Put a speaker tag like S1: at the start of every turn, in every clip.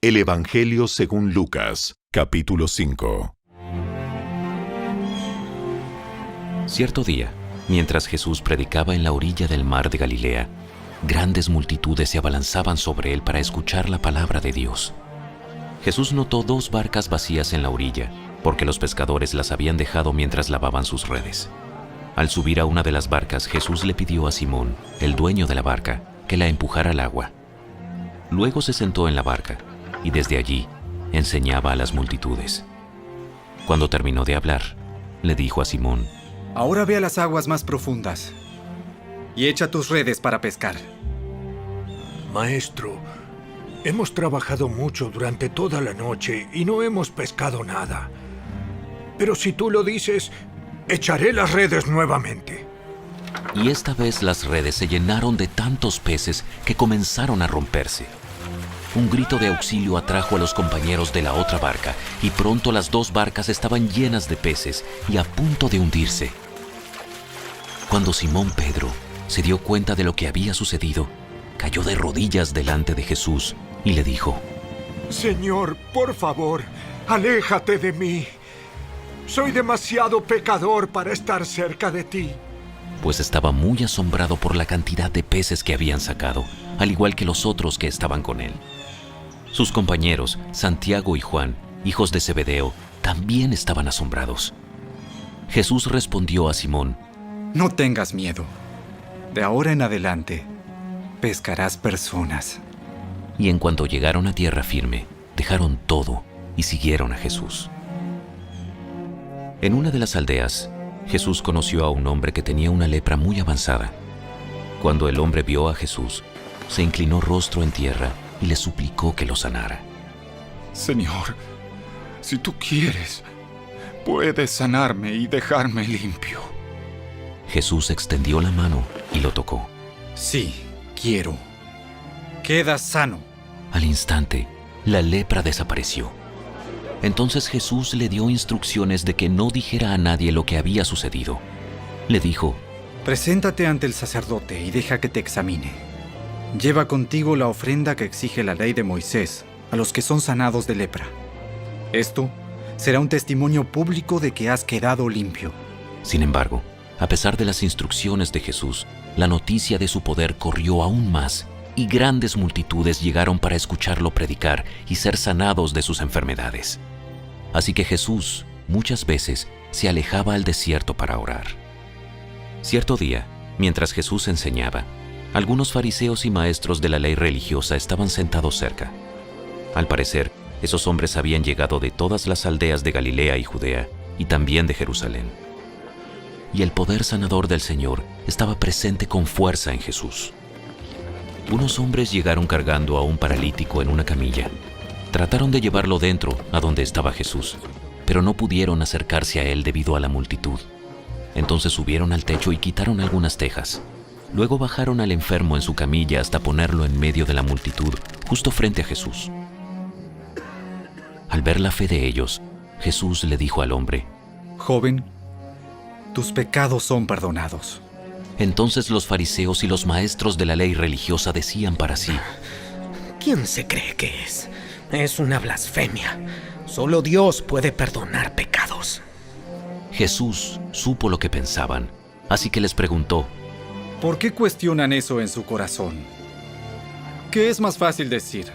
S1: El Evangelio según Lucas, capítulo 5.
S2: Cierto día, mientras Jesús predicaba en la orilla del mar de Galilea, grandes multitudes se abalanzaban sobre él para escuchar la palabra de Dios. Jesús notó 2 barcas vacías en la orilla, porque los pescadores las habían dejado mientras lavaban sus redes. Al subir a una de las barcas, Jesús le pidió a Simón, el dueño de la barca, que la empujara al agua. Luego se sentó en la barca, y desde allí enseñaba a las multitudes. Cuando terminó de hablar, le dijo a Simón:
S3: Ahora ve a las aguas más profundas y echa tus redes para pescar.
S4: Maestro, hemos trabajado mucho durante toda la noche y no hemos pescado nada. Pero si tú lo dices, echaré las redes nuevamente.
S2: Y esta vez las redes se llenaron de tantos peces que comenzaron a romperse. Un grito de auxilio atrajo a los compañeros de la otra barca, y pronto las 2 barcas estaban llenas de peces y a punto de hundirse. Cuando Simón Pedro se dio cuenta de lo que había sucedido, cayó de rodillas delante de Jesús y le dijo:
S4: Señor, por favor, aléjate de mí. Soy demasiado pecador para estar cerca de ti.
S2: Pues estaba muy asombrado por la cantidad de peces que habían sacado, al igual que los otros que estaban con él. Sus compañeros, Santiago y Juan, hijos de Zebedeo, también estaban asombrados. Jesús respondió a Simón:
S3: No tengas miedo. De ahora en adelante, pescarás personas.
S2: Y en cuanto llegaron a tierra firme, dejaron todo y siguieron a Jesús. En una de las aldeas, Jesús conoció a un hombre que tenía una lepra muy avanzada. Cuando el hombre vio a Jesús, se inclinó rostro en tierra y le suplicó que lo sanara.
S5: Señor, si tú quieres, puedes sanarme y dejarme limpio.
S2: Jesús extendió la mano y lo tocó.
S3: Sí, quiero. Queda sano.
S2: Al instante, la lepra desapareció. Entonces Jesús le dio instrucciones de que no dijera a nadie lo que había sucedido. Le dijo:
S3: Preséntate ante el sacerdote y deja que te examine. Lleva contigo la ofrenda que exige la ley de Moisés a los que son sanados de lepra. Esto será un testimonio público de que has quedado limpio.
S2: Sin embargo, a pesar de las instrucciones de Jesús, la noticia de su poder corrió aún más, y grandes multitudes llegaron para escucharlo predicar y ser sanados de sus enfermedades. Así que Jesús muchas veces se alejaba al desierto para orar. Cierto día, mientras Jesús enseñaba, algunos fariseos y maestros de la ley religiosa estaban sentados cerca. Al parecer, esos hombres habían llegado de todas las aldeas de Galilea y Judea, y también de Jerusalén. Y el poder sanador del Señor estaba presente con fuerza en Jesús. Unos hombres llegaron cargando a un paralítico en una camilla. Trataron de llevarlo dentro, a donde estaba Jesús, pero no pudieron acercarse a él debido a la multitud. Entonces subieron al techo y quitaron algunas tejas. Luego bajaron al enfermo en su camilla hasta ponerlo en medio de la multitud, justo frente a Jesús. Al ver la fe de ellos, Jesús le dijo al hombre:
S3: Joven, tus pecados son perdonados.
S2: Entonces los fariseos y los maestros de la ley religiosa decían para sí:
S6: ¿Quién se cree que es? Es una blasfemia. Solo Dios puede perdonar pecados.
S2: Jesús supo lo que pensaban, así que les preguntó:
S3: ¿Por qué cuestionan eso en su corazón? ¿Qué es más fácil decir?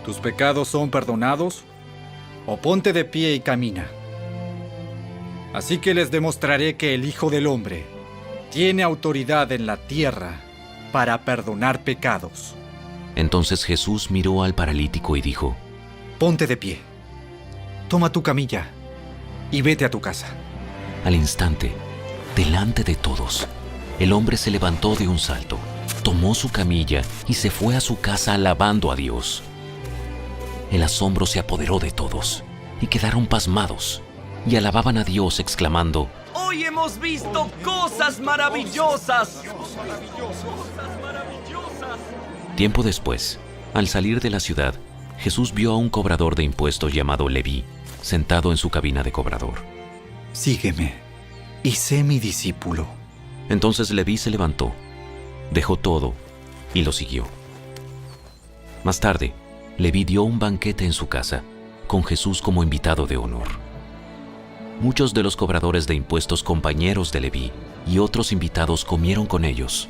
S3: ¿Tus pecados son perdonados? ¿O ponte de pie y camina? Así que les demostraré que el Hijo del Hombre tiene autoridad en la tierra para perdonar pecados.
S2: Entonces Jesús miró al paralítico y dijo:
S3: Ponte de pie, toma tu camilla y vete a tu casa.
S2: Al instante, delante de todos, el hombre se levantó de un salto, tomó su camilla y se fue a su casa alabando a Dios. El asombro se apoderó de todos y quedaron pasmados y alababan a Dios exclamando:
S7: ¡Hoy hemos visto cosas maravillosas!
S2: Tiempo después, al salir de la ciudad, Jesús vio a un cobrador de impuestos llamado Leví, sentado en su cabina de cobrador.
S3: Sígueme y sé mi discípulo.
S2: Entonces Leví se levantó, dejó todo y lo siguió. Más tarde, Leví dio un banquete en su casa, con Jesús como invitado de honor. Muchos de los cobradores de impuestos compañeros de Leví y otros invitados comieron con ellos.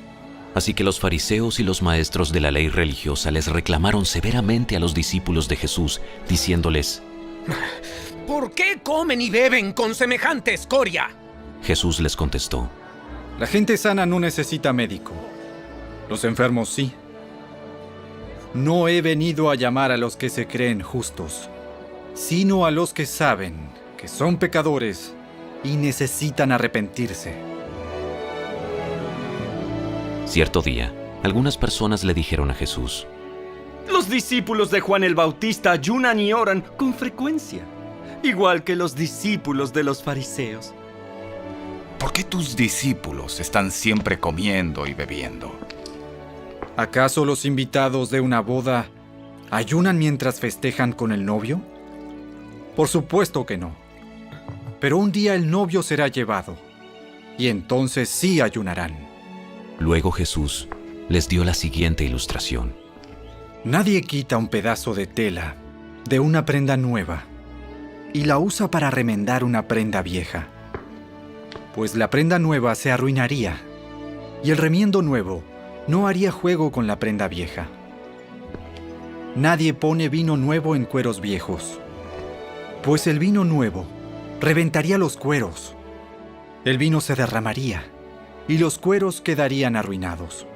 S2: Así que los fariseos y los maestros de la ley religiosa les reclamaron severamente a los discípulos de Jesús, diciéndoles:
S6: ¿Por qué comen y beben con semejante escoria?
S2: Jesús les contestó:
S3: La gente sana no necesita médico. Los enfermos sí. No he venido a llamar a los que se creen justos, sino a los que saben que son pecadores y necesitan arrepentirse.
S2: Cierto día, algunas personas le dijeron a Jesús:
S7: Los discípulos de Juan el Bautista ayunan y oran con frecuencia, igual que los discípulos de los fariseos.
S5: ¿Por qué tus discípulos están siempre comiendo y bebiendo?
S3: ¿Acaso los invitados de una boda ayunan mientras festejan con el novio? Por supuesto que no. Pero un día el novio será llevado, y entonces sí ayunarán.
S2: Luego Jesús les dio la siguiente ilustración.
S3: Nadie quita un pedazo de tela de una prenda nueva y la usa para remendar una prenda vieja, pues la prenda nueva se arruinaría y el remiendo nuevo no haría juego con la prenda vieja. Nadie pone vino nuevo en cueros viejos, pues el vino nuevo reventaría los cueros. El vino se derramaría y los cueros quedarían arruinados.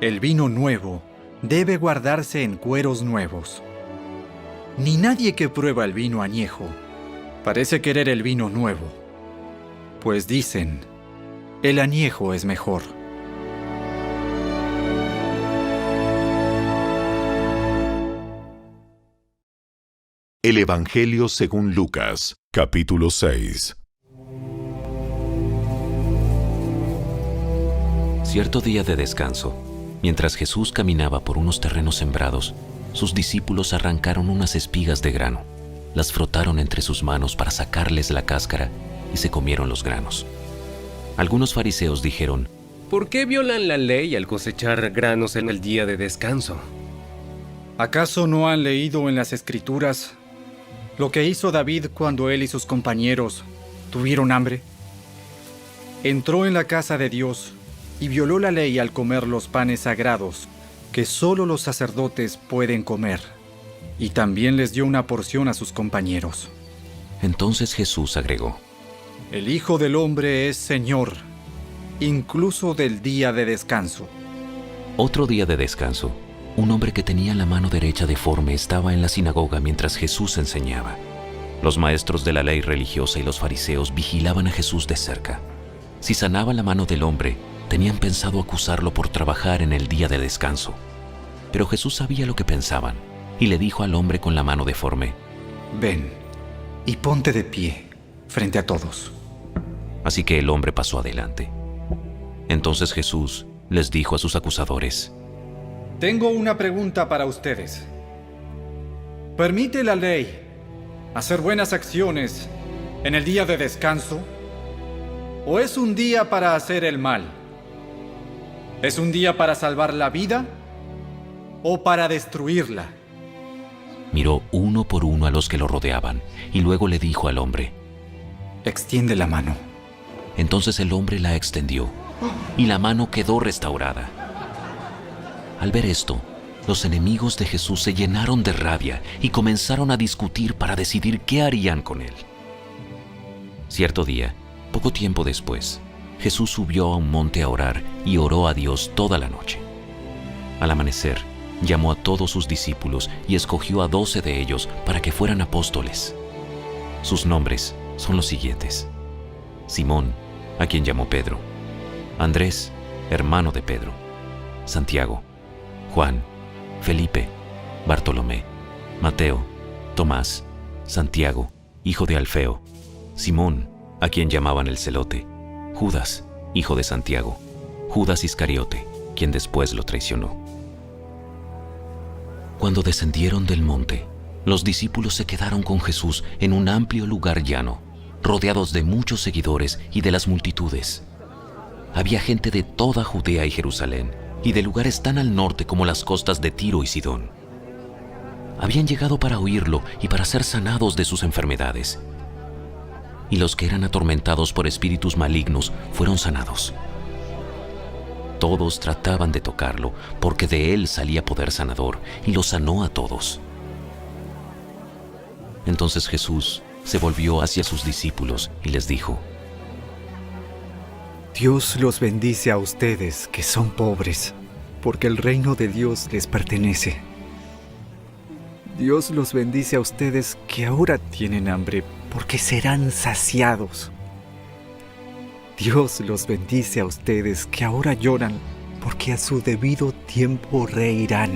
S3: El vino nuevo debe guardarse en cueros nuevos. Ni nadie que prueba el vino añejo parece querer el vino nuevo, pues dicen, el añejo es mejor.
S1: El Evangelio según Lucas, capítulo 6.
S2: Cierto día de descanso, mientras Jesús caminaba por unos terrenos sembrados, sus discípulos arrancaron unas espigas de grano, las frotaron entre sus manos para sacarles la cáscara y se comieron los granos. Algunos fariseos dijeron:
S8: ¿Por qué violan la ley al cosechar granos en el día de descanso?
S3: ¿Acaso no han leído en las Escrituras lo que hizo David cuando él y sus compañeros tuvieron hambre? Entró en la casa de Dios y violó la ley al comer los panes sagrados que solo los sacerdotes pueden comer, y también les dio una porción a sus compañeros.
S2: Entonces Jesús agregó:
S3: El Hijo del Hombre es Señor, incluso del día de descanso.
S2: Otro día de descanso, un hombre que tenía la mano derecha deforme estaba en la sinagoga mientras Jesús enseñaba. Los maestros de la ley religiosa y los fariseos vigilaban a Jesús de cerca. Si sanaba la mano del hombre, tenían pensado acusarlo por trabajar en el día de descanso. Pero Jesús sabía lo que pensaban y le dijo al hombre con la mano deforme:
S3: Ven y ponte de pie frente a todos.
S2: Así que el hombre pasó adelante. Entonces Jesús les dijo a sus acusadores:
S3: Tengo una pregunta para ustedes. ¿Permite la ley hacer buenas acciones en el día de descanso? ¿O es un día para hacer el mal? ¿Es un día para salvar la vida o para destruirla?
S2: Miró uno por uno a los que lo rodeaban y luego le dijo al hombre:
S3: Extiende la mano.
S2: Entonces el hombre la extendió y la mano quedó restaurada. Al ver esto, los enemigos de Jesús se llenaron de rabia y comenzaron a discutir para decidir qué harían con él. Cierto día, poco tiempo después, Jesús subió a un monte a orar y oró a Dios toda la noche. Al amanecer, llamó a todos sus discípulos y escogió a 12 de ellos para que fueran apóstoles. Sus nombres son los siguientes: Simón, a quien llamó Pedro; Andrés, hermano de Pedro; Santiago; Juan; Felipe; Bartolomé; Mateo; Tomás; Santiago, hijo de Alfeo; Simón, a quien llamaban el Celote; Judas, hijo de Santiago; Judas Iscariote, quien después lo traicionó. Cuando descendieron del monte, los discípulos se quedaron con Jesús en un amplio lugar llano, rodeados de muchos seguidores y de las multitudes. Había gente de toda Judea y Jerusalén, y de lugares tan al norte como las costas de Tiro y Sidón. habían llegado para oírlo y para ser sanados de sus enfermedades. Y los que eran atormentados por espíritus malignos fueron sanados. Todos trataban de tocarlo, porque de él salía poder sanador, y lo sanó a todos. Entonces Jesús se volvió hacia sus discípulos y les dijo:
S9: Dios los bendice a ustedes que son pobres, porque el reino de Dios les pertenece. Dios los bendice a ustedes que ahora tienen hambre, porque serán saciados. Dios los bendice a ustedes que ahora lloran, porque a su debido tiempo reirán.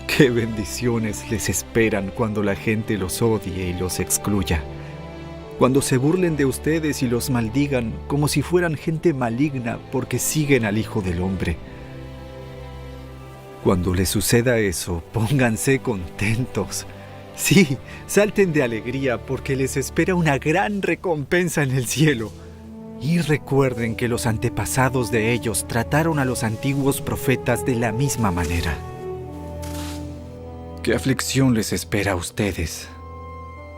S9: ¡Qué bendiciones les esperan cuando la gente los odie y los excluya! Cuando se burlen de ustedes y los maldigan como si fueran gente maligna porque siguen al Hijo del Hombre. Cuando les suceda eso, pónganse contentos. Sí, salten de alegría porque les espera una gran recompensa en el cielo. Y recuerden que los antepasados de ellos trataron a los antiguos profetas de la misma manera.
S3: ¿Qué aflicción les espera a ustedes,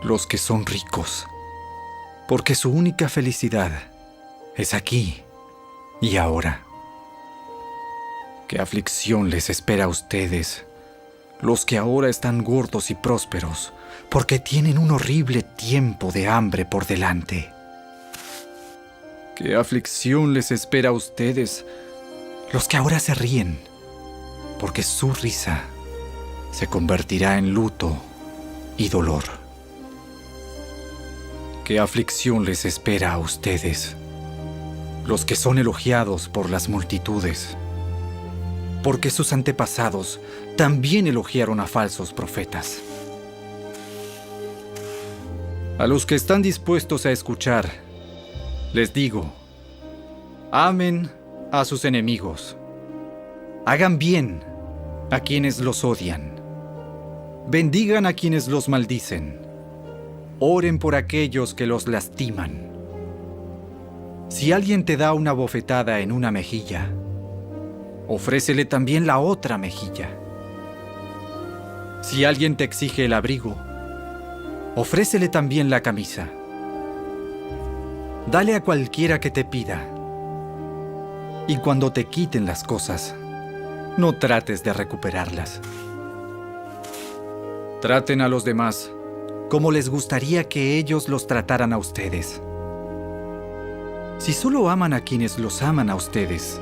S3: los que son ricos? Porque su única felicidad es aquí y ahora. ¿Qué aflicción les espera a ustedes, los que ahora están gordos y prósperos, porque tienen un horrible tiempo de hambre por delante? ¿Qué aflicción les espera a ustedes, los que ahora se ríen, porque su risa se convertirá en luto y dolor? ¿Qué aflicción les espera a ustedes, los que son elogiados por las multitudes? Porque sus antepasados también elogiaron a falsos profetas. A los que están dispuestos a escuchar, les digo: amen a sus enemigos, hagan bien a quienes los odian, bendigan a quienes los maldicen, oren por aquellos que los lastiman. Si alguien te da una bofetada en una mejilla, ofrécele también la otra mejilla. Si alguien te exige el abrigo, ofrécele también la camisa. Dale a cualquiera que te pida. Y cuando te quiten las cosas, no trates de recuperarlas. Traten a los demás como les gustaría que ellos los trataran a ustedes. Si solo aman a quienes los aman a ustedes,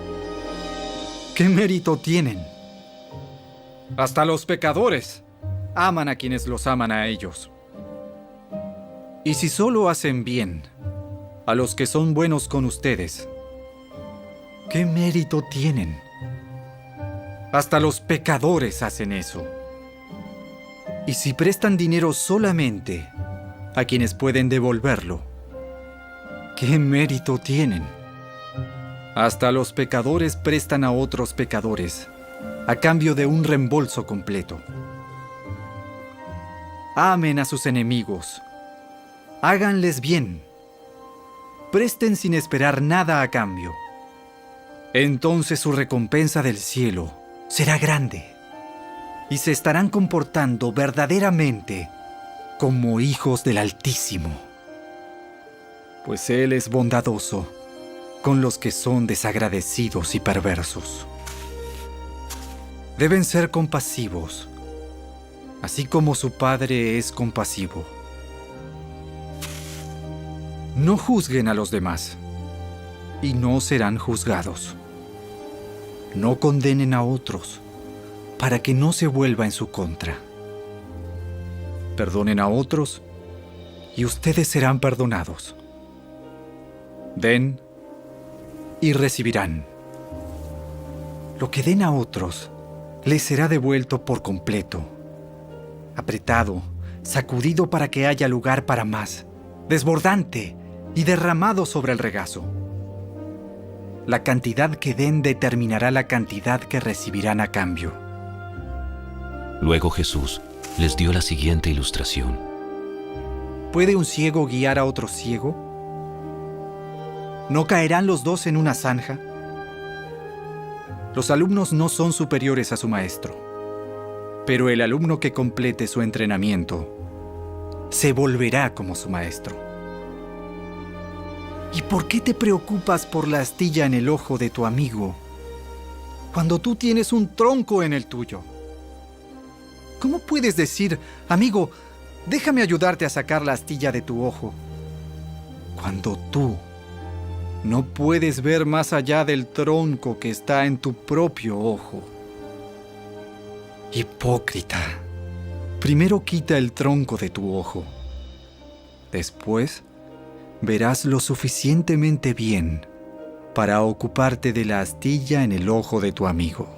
S3: ¿qué mérito tienen? Hasta los pecadores aman a quienes los aman a ellos. Y si solo hacen bien a los que son buenos con ustedes, ¿qué mérito tienen? Hasta los pecadores hacen eso. Y si prestan dinero solamente a quienes pueden devolverlo, ¿qué mérito tienen? Hasta los pecadores prestan a otros pecadores a cambio de un reembolso completo. Amen a sus enemigos, háganles bien, presten sin esperar nada a cambio. Entonces su recompensa del cielo será grande y se estarán comportando verdaderamente como hijos del Altísimo, pues Él es bondadoso con los que son desagradecidos y perversos. Deben ser compasivos, así como su Padre es compasivo. No juzguen a los demás, y no serán juzgados. No condenen a otros, para que no se vuelva en su contra. Perdonen a otros, y ustedes serán perdonados. Den y recibirán. Lo que den a otros les será devuelto por completo, apretado, sacudido para que haya lugar para más, desbordante y derramado sobre el regazo. La cantidad que den determinará la cantidad que recibirán a cambio.
S2: Luego Jesús les dio la siguiente ilustración.
S3: ¿Puede un ciego guiar a otro ciego? ¿No caerán los dos en una zanja? Los alumnos no son superiores a su maestro, Pero el alumno que complete su entrenamiento se volverá como su maestro. ¿Y por qué te preocupas por la astilla en el ojo de tu amigo cuando tú tienes un tronco en el tuyo? ¿Cómo puedes decir, amigo, déjame ayudarte a sacar la astilla de tu ojo, cuando tú no puedes ver más allá del tronco que está en tu propio ojo? Hipócrita, primero quita el tronco de tu ojo. Después verás lo suficientemente bien para ocuparte de la astilla en el ojo de tu amigo.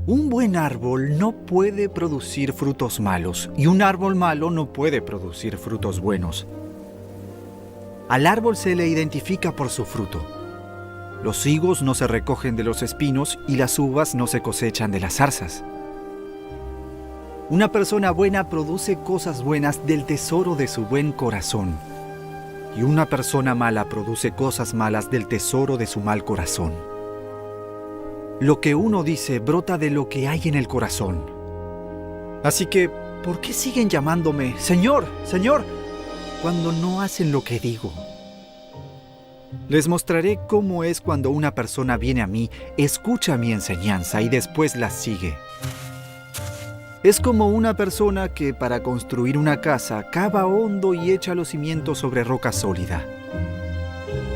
S3: Un buen árbol no puede producir frutos malos y un árbol malo no puede producir frutos buenos. Al árbol se le identifica por su fruto. Los higos no se recogen de los espinos y las uvas no se cosechan de las zarzas. Una persona buena produce cosas buenas del tesoro de su buen corazón, y una persona mala produce cosas malas del tesoro de su mal corazón. Lo que uno dice brota de lo que hay en el corazón. Así que, ¿por qué siguen llamándome Señor, Señor, cuando no hacen lo que digo? Les mostraré cómo es cuando una persona viene a mí, escucha mi enseñanza y después la sigue. Es como una persona que para construir una casa cava hondo y echa los cimientos sobre roca sólida.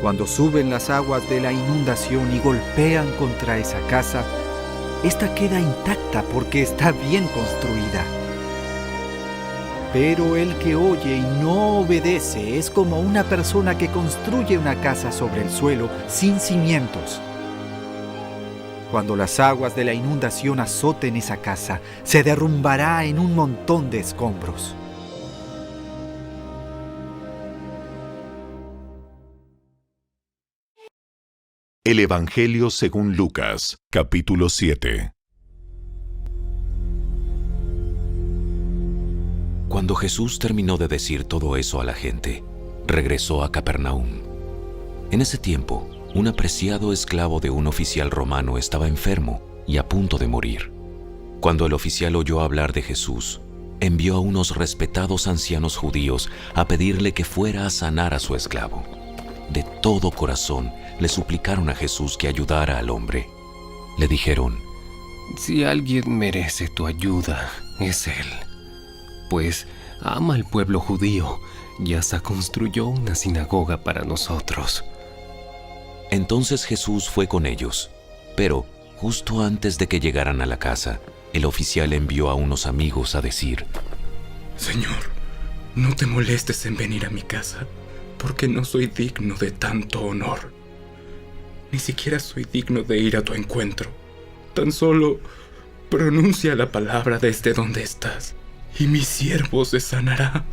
S3: Cuando suben las aguas de la inundación y golpean contra esa casa, esta queda intacta porque está bien construida. Pero el que oye y no obedece es como una persona que construye una casa sobre el suelo sin cimientos. Cuando las aguas de la inundación azoten esa casa, se derrumbará en un montón de escombros.
S1: El Evangelio según Lucas, capítulo 7.
S2: Cuando Jesús terminó de decir todo eso a la gente, regresó a Capernaum. En ese tiempo, un apreciado esclavo de un oficial romano estaba enfermo y a punto de morir. Cuando el oficial oyó hablar de Jesús, envió a unos respetados ancianos judíos a pedirle que fuera a sanar a su esclavo. De todo corazón le suplicaron a Jesús que ayudara al hombre. Le dijeron:
S8: Si alguien merece tu ayuda, es él. Pues ama al pueblo judío y hasta construyó una sinagoga para nosotros.
S2: Entonces Jesús fue con ellos, pero justo antes de que llegaran a la casa, el oficial envió a unos amigos a decir:
S10: Señor, no te molestes en venir a mi casa, porque no soy digno de tanto honor. Ni siquiera soy digno de ir a tu encuentro. Tan solo pronuncia la palabra desde donde estás, y mi siervo se sanará.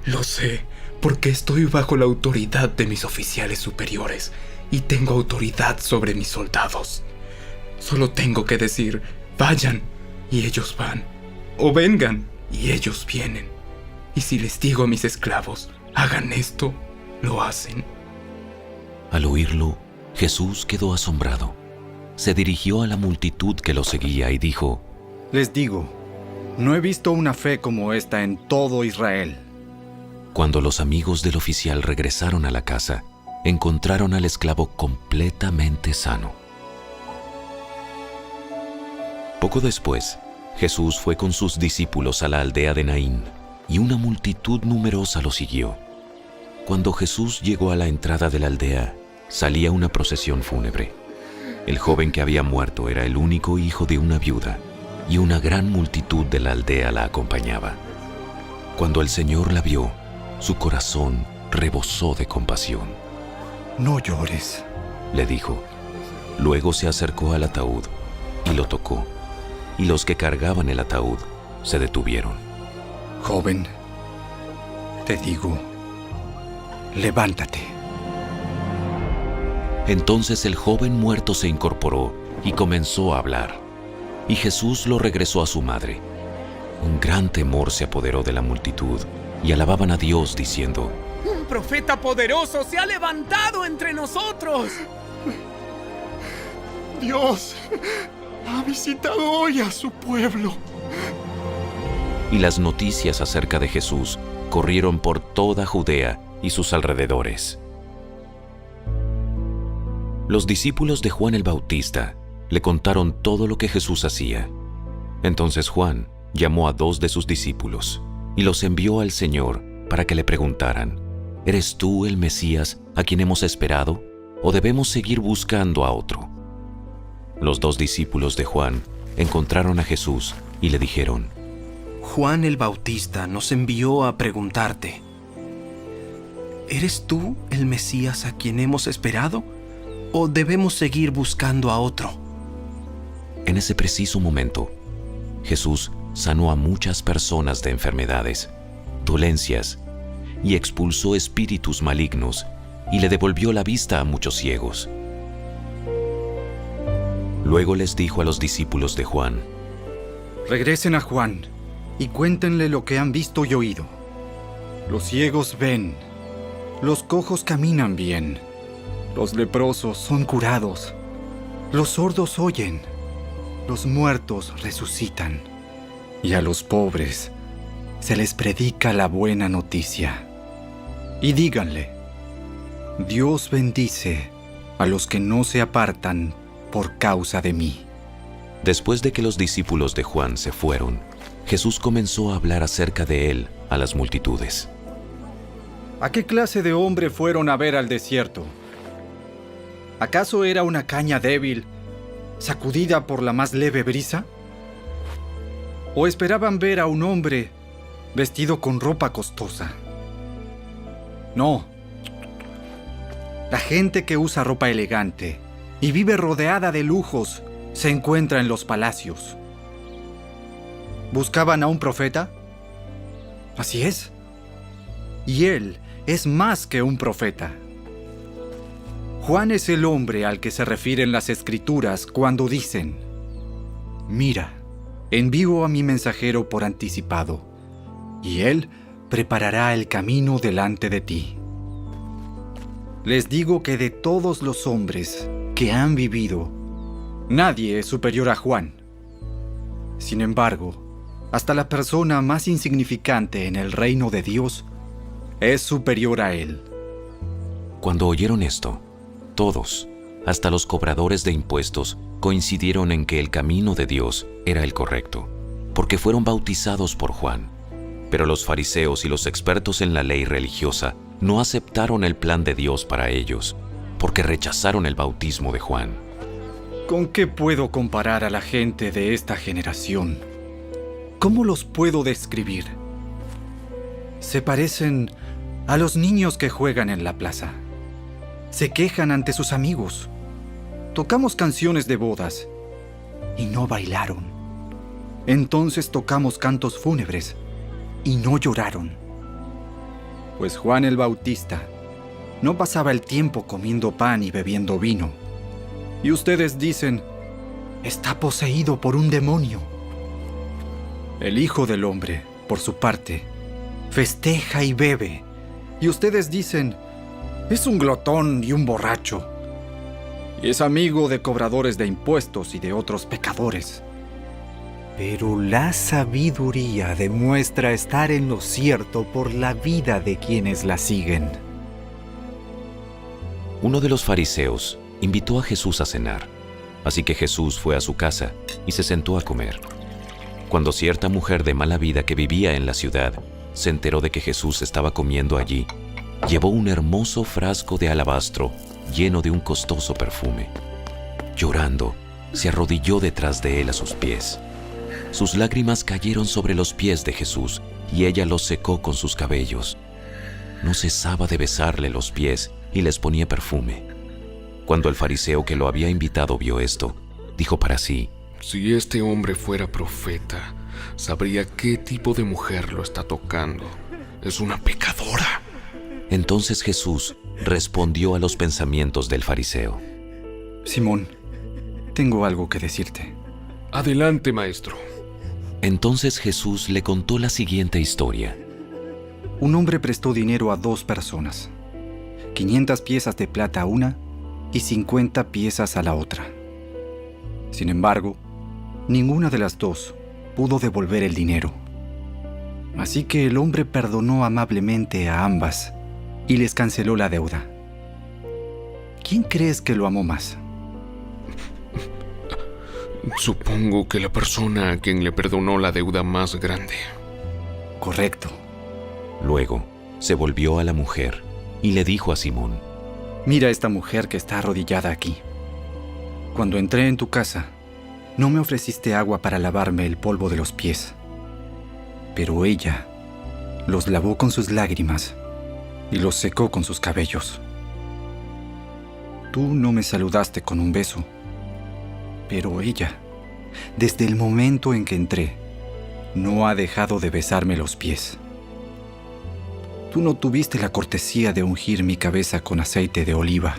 S10: Lo sé, porque estoy bajo la autoridad de mis oficiales superiores, y tengo autoridad sobre mis soldados. Solo tengo que decir, vayan, y ellos van, o vengan, y ellos vienen. Y si les digo a mis esclavos, hagan esto, lo hacen.
S2: Al oírlo, Jesús quedó asombrado. Se dirigió a la multitud que lo seguía y dijo:
S3: Les digo, no he visto una fe como esta en todo Israel.
S2: Cuando los amigos del oficial regresaron a la casa, encontraron al esclavo completamente sano. Poco después, Jesús fue con sus discípulos a la aldea de Naín, y una multitud numerosa lo siguió. Cuando Jesús llegó a la entrada de la aldea, salía una procesión fúnebre. El joven que había muerto era el único hijo de una viuda, y una gran multitud de la aldea la acompañaba. Cuando el Señor la vio, su corazón rebosó de compasión.
S3: No llores,
S2: le dijo. Luego se acercó al ataúd y lo tocó, y los que cargaban el ataúd se detuvieron.
S3: Joven, te digo, levántate.
S2: Entonces el joven muerto se incorporó y comenzó a hablar, y Jesús lo regresó a su madre. Un gran temor se apoderó de la multitud, y alababan a Dios diciendo:
S6: ¡Un profeta poderoso se ha levantado entre nosotros!
S10: Dios
S4: ha visitado hoy a su pueblo.
S2: Y las noticias acerca de Jesús corrieron por toda Judea y sus alrededores. Los discípulos de Juan el Bautista le contaron todo lo que Jesús hacía. Entonces Juan llamó a 2 de sus discípulos y los envió al Señor para que le preguntaran: ¿Eres tú el Mesías a quien hemos esperado, o debemos seguir buscando a otro? Los 2 discípulos de Juan encontraron a Jesús y le dijeron:
S6: Juan el Bautista nos envió a preguntarte: ¿eres tú el Mesías a quien hemos esperado, o debemos seguir buscando a otro?
S2: En ese preciso momento, Jesús sanó a muchas personas de enfermedades, dolencias, y expulsó espíritus malignos, y le devolvió la vista a muchos ciegos. Luego les dijo a los discípulos de Juan:
S3: Regresen a Juan y cuéntenle lo que han visto y oído. Los ciegos ven, los cojos caminan bien, los leprosos son curados, los sordos oyen, los muertos resucitan, y a los pobres se les predica la buena noticia. Y díganle: Dios bendice a los que no se apartan por causa de mí.
S2: Después de que los discípulos de Juan se fueron, Jesús comenzó a hablar acerca de él a las multitudes.
S3: ¿A qué clase de hombre fueron a ver al desierto? ¿Acaso era una caña débil, sacudida por la más leve brisa? ¿O esperaban ver a un hombre vestido con ropa costosa? No. La gente que usa ropa elegante y vive rodeada de lujos se encuentra en los palacios. ¿Buscaban a un profeta? Así es. Y él es más que un profeta. Juan es el hombre al que se refieren las Escrituras cuando dicen: Mira, envío a mi mensajero por anticipado, y él preparará el camino delante de ti. Les digo que de todos los hombres que han vivido, nadie es superior a Juan. Sin embargo, hasta la persona más insignificante en el reino de Dios es superior a él.
S2: Cuando oyeron esto, todos, hasta los cobradores de impuestos, coincidieron en que el camino de Dios era el correcto, porque fueron bautizados por Juan. Pero los fariseos y los expertos en la ley religiosa no aceptaron el plan de Dios para ellos, porque rechazaron el bautismo de Juan.
S3: ¿Con qué puedo comparar a la gente de esta generación? ¿Cómo los puedo describir? Se parecen a los niños que juegan en la plaza. Se quejan ante sus amigos. Tocamos canciones de bodas y no bailaron. Entonces tocamos cantos fúnebres y no lloraron. Pues Juan el Bautista no pasaba el tiempo comiendo pan y bebiendo vino. Y ustedes dicen: está poseído por un demonio. El Hijo del Hombre, por su parte, festeja y bebe. Y ustedes dicen: es un glotón y un borracho. Y es amigo de cobradores de impuestos y de otros pecadores.
S9: Pero la sabiduría demuestra estar en lo cierto por la vida de quienes la siguen.
S2: Uno de los fariseos invitó a Jesús a cenar, así que Jesús fue a su casa y se sentó a comer. Cuando cierta mujer de mala vida que vivía en la ciudad se enteró de que Jesús estaba comiendo allí, llevó un hermoso frasco de alabastro lleno de un costoso perfume. Llorando, se arrodilló detrás de él a sus pies. Sus lágrimas cayeron sobre los pies de Jesús y ella los secó con sus cabellos. No cesaba de besarle los pies y les ponía perfume. Cuando el fariseo que lo había invitado vio esto, dijo para sí:
S8: Si este hombre fuera profeta, sabría qué tipo de mujer lo está tocando. Es una pecadora.
S2: Entonces Jesús respondió a los pensamientos del fariseo:
S3: Simón, tengo algo que decirte.
S8: Adelante, maestro.
S2: Entonces Jesús le contó la siguiente historia.
S3: Un hombre prestó dinero a 2 personas, 500 piezas de plata a una y 50 piezas a la otra. Sin embargo, Ninguna de las dos pudo devolver el dinero. Así que el hombre perdonó amablemente a ambas y les canceló la deuda. ¿Quién crees que lo amó más?
S8: Supongo que la persona a quien le perdonó la deuda más grande.
S3: Correcto.
S2: Luego se volvió a la mujer y le dijo a Simón:
S3: Mira a esta mujer que está arrodillada aquí. Cuando entré en tu casa, no me ofreciste agua para lavarme el polvo de los pies. Pero ella los lavó con sus lágrimas y los secó con sus cabellos. Tú no me saludaste con un beso, pero ella, desde el momento en que entré, no ha dejado de besarme los pies. Tú no tuviste la cortesía de ungir mi cabeza con aceite de oliva,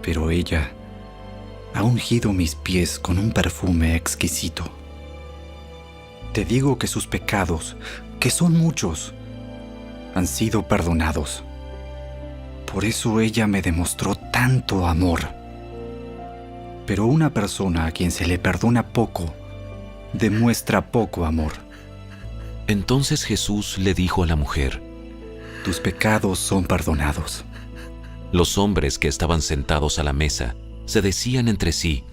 S3: pero ella ha ungido mis pies con un perfume exquisito. Te digo que sus pecados, que son muchos, han sido perdonados. Por eso ella me demostró tanto amor. Pero una persona a quien se le perdona poco, demuestra poco amor.
S2: Entonces Jesús le dijo a la mujer:
S3: Tus pecados son perdonados.
S2: Los hombres que estaban sentados a la mesa se decían entre sí: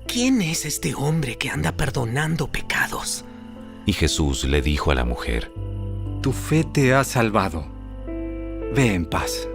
S6: ¿Quién es este hombre que anda perdonando pecados?
S2: Y Jesús le dijo a la mujer:
S3: Tu fe te ha salvado. Ve en paz.